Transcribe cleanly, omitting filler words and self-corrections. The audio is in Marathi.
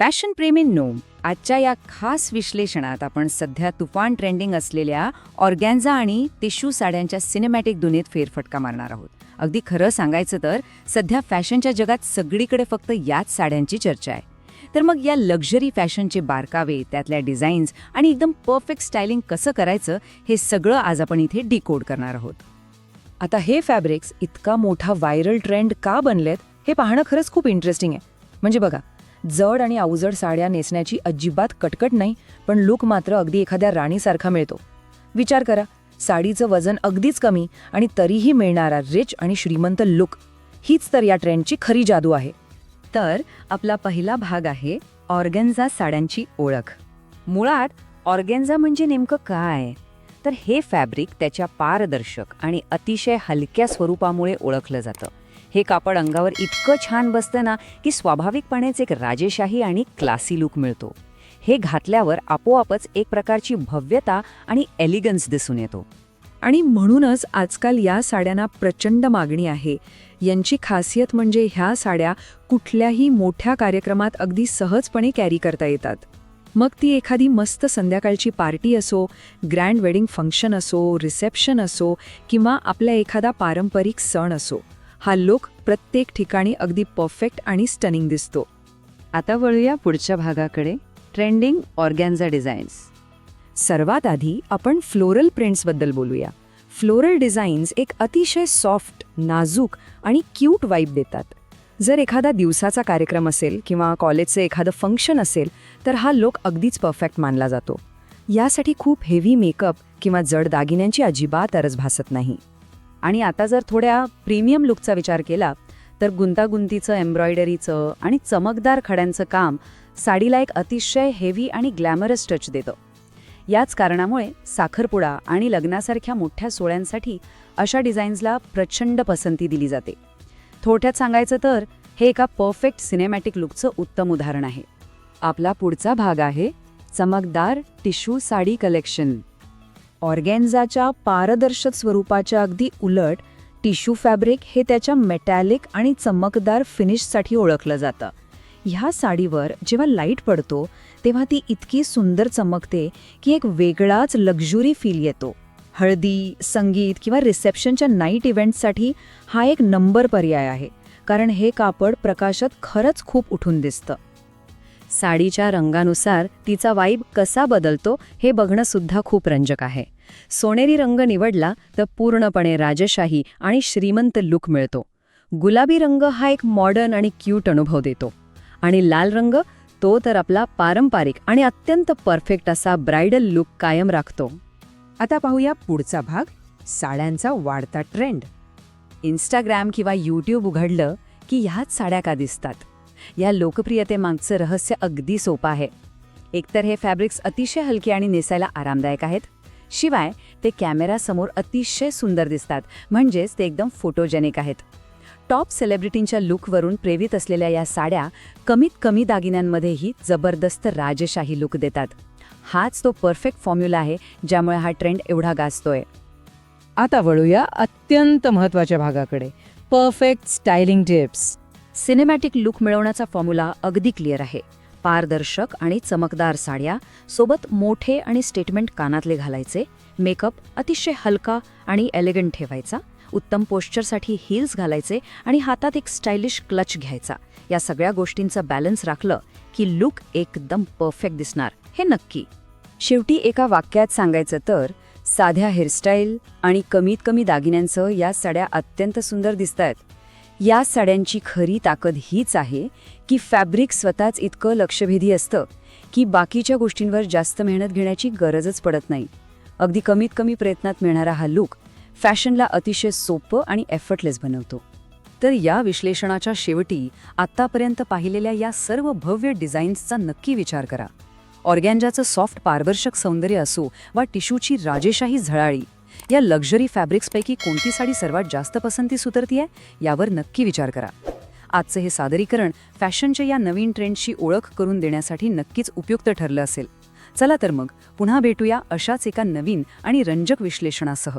फॅशन प्रेमींनो, आजच्या या खास विश्लेषणात आपण सध्या तुफान ट्रेंडिंग असलेल्या ऑर्गॅन्झा आणि टिश्यू साड्यांच्या सिनेमॅटिक दुनियेत फेरफटका मारणार आहोत. अगदी खरं सांगायचं तर सध्या फॅशनच्या जगात सगळीकडे फक्त याच साड्यांची चर्चा आहे. तर मग या लक्झरी फॅशनचे बारकावे, त्यातल्या डिझाईन्स आणि एकदम परफेक्ट स्टायलिंग कसं करायचं हे सगळं आज आपण इथे डिकोड करणार आहोत. आता हे फॅब्रिक्स इतका मोठा व्हायरल ट्रेंड का बनलेत हे पाहणं खरंच खूप इंटरेस्टिंग आहे. म्हणजे बघा, जड आणि अवजड साड्या नेसण्याची अजिबात कटकट नाही, पण लुक मात्र अगदी एखाद्या राणीसारखा मिळतो. विचार करा, साडीचं वजन अगदीच कमी आणि तरीही मिळणारा रिच आणि श्रीमंत लुक, हीच तर या ट्रेंडची खरी जादू आहे. तर आपला पहिला भाग आहे ऑर्गॅन्झा साड्यांची ओळख. मुळात ऑर्गॅन्झा म्हणजे नेमकं काय? तर हे फॅब्रिक त्याच्या पारदर्शक आणि अतिशय हलक्या स्वरूपामुळे ओळखलं जातं. हे कापड अंगावर इतकं छान बसतं ना की स्वाभाविकपणेच एक राजेशाही आणि क्लासी लुक मिळतो. हे घातल्यावर आपोआपच एक प्रकारची भव्यता आणि एलिगन्स दिसून येतो. आणि म्हणूनच आजकाल या साड्यांना प्रचंड मागणी आहे. यांची खासियत म्हणजे ह्या साड्या कुठल्याही मोठ्या कार्यक्रमात अगदी सहजपणे कॅरी करता येतात. मग ती एखादी मस्त संध्याकाळची पार्टी असो, ग्रँड वेडिंग फंक्शन असो, रिसेप्शन असो किंवा आपला एखादा पारंपरिक सण असो, हा लुक प्रत्येक ठिकाणी अगदी परफेक्ट आणि स्टनिंग दिसतो. आता वळूया पुढच्या भागाकडे, ट्रेंडिंग ऑर्गॅन्झा डिझाईन्स. सर्वात आधी आपण फ्लोरल प्रिंट्सबद्दल बोलूया. फ्लोरल डिझाईन्स एक अतिशय सॉफ्ट, नाजूक आणि क्यूट वाइब देतात. जर एखादा दिवसाचा कार्यक्रम असेल किंवा कॉलेजचं एखादं फंक्शन असेल तर हा लुक अगदीच परफेक्ट मानला जातो. यासाठी खूप हेवी मेकअप किंवा जड दागिन्यांची अजिबात गरज भासत नाही. आणि आता जर थोड्या प्रीमियम लुकचा विचार केला तर गुंतागुंतीचं एम्ब्रॉयडरीचं आणि चमकदार खड्यांचं काम साडीला एक अतिशय हेवी आणि ग्लॅमरस टच देतं. याच कारणामुळे साखरपुडा आणि लग्नासारख्या मोठ्या सोहळ्यांसाठी अशा डिझाईन्सला प्रचंड पसंती दिली जाते. थोडक्यात सांगायचं तर हे एका परफेक्ट सिनेमॅटिक लुकचं उत्तम उदाहरण आहे. आपला पुढचा भाग आहे चमकदार टिश्यू साडी कलेक्शन. ऑर्गॅन्झाच्या पारदर्शक स्वरूपाच्या अगदी उलट टिश्यू फॅब्रिक हे त्याच्या मेटॅलिक आणि चमकदार फिनिशसाठी ओळखलं जातं. ह्या साडीवर जेव्हा लाईट पडतो तेव्हा ती इतकी सुंदर चमकते की एक वेगळाच लक्झुरी फील येतो. हळदी, संगीत किंवा रिसेप्शनच्या नाईट इव्हेंट्ससाठी हा एक नंबर पर्याय आहे, कारण हे कापड प्रकाशात खरंच खूप उठून दिसतं. साडीच्या रंगानुसार तिचा वाइब कसा बदलतो हे बघणं सुद्धा खूप रंजक आहे. सोनेरी रंग निवडला तर पूर्णपणे राजशाही आणि श्रीमंत लुक मिळतो. गुलाबी रंग हा एक मॉडर्न आणि क्यूट अनुभव देतो. आणि लाल रंग, तो तर आपला पारंपरिक आणि अत्यंत परफेक्ट असा ब्राइडल लुक कायम राखतो. आता पाहूया पुढचा भाग, साड्यांचा वाढता ट्रेंड. इंस्टाग्राम किंवा यूट्यूब उघडलं की ह्याच साड्या का दिसतात? या लोकप्रियतेमागचं रहस्य अगदी सोपं आहे. एकतर हे फॅब्रिक्स अतिशय हलके आणि नेसायला आरामदायक आहेत, शिवाय ते कॅमेरासमोर अतिशय सुंदर दिसतात, म्हणजेच ते एकदम फोटोजेनिक आहेत. टॉप सेलिब्रिटींच्या लुकवरून प्रेरित असलेल्या या साड्या कमीत कमी दागिन्यांमध्येही जबरदस्त राजशाही लुक देतात. हाच तो परफेक्ट फॉर्म्युला आहे ज्यामुळे हा ट्रेंड एवढा गाजतोय. आता वळूया अत्यंत महत्त्वाच्या भागाकडे, perfect styling tips. Cinematic look मिळवण्याचा फॉर्म्युला अगदी क्लिअर आहे. पारदर्शक आणि चमकदार साड्या, सोबत मोठे आणि स्टेटमेंट कानातले घालायचे, मेकअप अतिशय हलका आणि एलिगंट ठेवायचा, उत्तम पोश्चरसाठी हील्स घालायचे आणि हातात एक स्टायलिश क्लच घ्यायचा. या सगळ्या गोष्टींचा बॅलन्स राखलं की लुक एकदम परफेक्ट दिसणार, हे नक्की. शेवटी एका वाक्यात सांगायचं तर साध्या हेअरस्टाईल आणि कमीत कमी दागिन्यांसह या साड्या अत्यंत सुंदर दिसतायत. या साड्यांची खरी ताकद हीच आहे की फॅब्रिक स्वतःच इतकं लक्षभेदी असतं की बाकीच्या गोष्टींवर जास्त मेहनत घेण्याची गरजच पडत नाही. अगदी कमीत कमी प्रयत्नात मिळणारा हा लुक फॅशनला अतिशय सोपं आणि एफर्टलेस बनवतो. तर या विश्लेषणाच्या शेवटी आत्तापर्यंत पाहिलेल्या या सर्व भव्य डिझाईन्सचा नक्की विचार करा. ऑर्गॅन्झाचं सॉफ्ट पारदर्शक सौंदर्य असो वा टिश्यूची राजेशाही झळाळी, या लक्झरी फॅब्रिक्सपैकी कोणती साडी सर्वात जास्त पसंतीस उतरतीये यावर नक्की विचार करा. आजचं हे सादरीकरण फॅशनच्या या नवीन ट्रेंडची ओळख करून देण्यासाठी नक्कीच उपयुक्त ठरलं असेल. चला तर मग पुन्हा भेटूया अशाच एका नवीन आणि रंजक विश्लेषणासह.